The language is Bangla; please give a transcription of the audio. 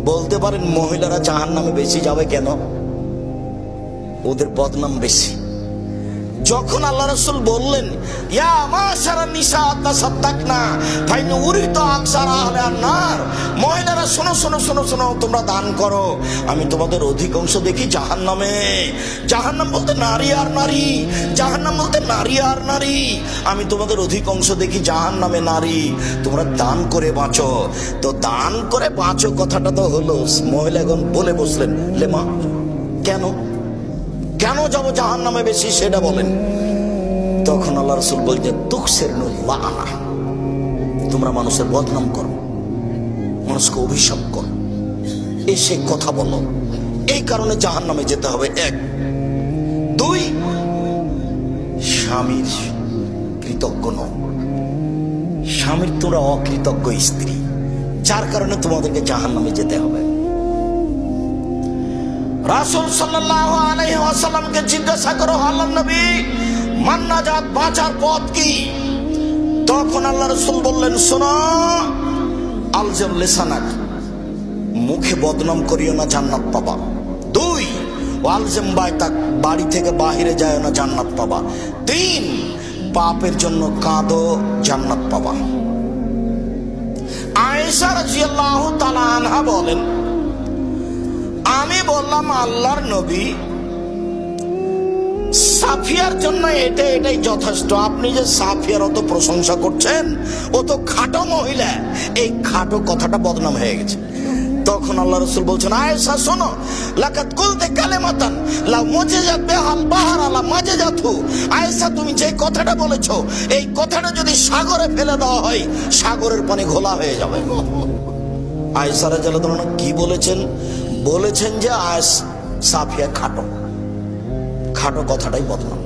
বলতে পারেন মহিলারা জাহান্নামে বেশি যাবে কেন? ওদের বদনাম বেশি। যখন আল্লাহ রাসূল বললেন ইয়া মাশারা নিসা তাসাদদাকনা ফাইন উরিদু আকসারা আহলে আন-নার, মহিলারা শোনো শোনো শোনো শোনো, তোমরা দান করো, আমি তোমাদের অধিকাংশ দেখি জাহান্নামে। জাহান্নাম বলতে নারী আর নারী, জাহান্নাম বলতে নারী আর নারী, আমি তোমাদের অধিকাংশ দেখি জাহান্নামে নারী, তোমরা দান করে বাঁচো। তো দান করে বাঁচো কথাটা তো হলো, মহিলাগণ বলে বসলেন লেমা কেন কেন যাবো জাহান্নামে বেশি সেটা বলেন। তখন আল্লাহ রাসূল বলছেন তুকসিরুল্লাহ, তোমরা মানুষের বদনাম করো, মানুষকে অভিশাপ করো, এসে কথা বলো, এই কারণে জাহান্নামে যেতে হবে। এক। দুই, স্বামীর কৃতজ্ঞ নও, স্বামীর তোমরা অকৃতজ্ঞ স্ত্রী, যার কারণে তোমাদেরকে জাহান্নামে যেতে হবে। রাসূল সাল্লাল্লাহু আলাইহি ওয়াসাল্লামকে জিজ্ঞাসা করো আল্লাহর নবী মান নাজাত, বাঁচার পথ কি? তখন আল্লাহ রাসূল বললেন শোনো, আলজাম লিসানাক, মুখে বদনাম করিও না, জান্নাত পাবা। দুই, ওয়ালজাম বাইতাক, বাড়ি থেকে বাহিরে যায় না, জান্নাত পাবা। তিন, পাপের জন্য কাঁদো, জান্নাত পাবা। আয়েশা রাদিয়াল্লাহু তাআলা আনহা বলেন আমি বললাম আল্লাহর নবী সাফিয়ার জন্য এটাই যথেষ্ট, আপনি যে সাফিয়ার অত প্রশংসা করছেন, ও তো খাটো মহিলা, এই খাটো কথাটা বদনাম হয়ে গেছে। তখন আল্লাহ রাসূল বলছেন আয়েশা শোনো, লাকাত কুলতে কালিমাতান লা মুজিজাত বিহাল বাহর আলা মাজিজাতু, আয়েশা তুমি যে কথাটা বলেছো, এই কথাটা যদি সাগরে ফেলে দেওয়া হয়, সাগরের পানি ঘোলা হয়ে যাবে। আয়েশা রাদিয়াল্লাহু তাআলা কি বলেছেন? বলেছেন যে সাফিয়া খাটো, খাটো কথাটাই বদনাম।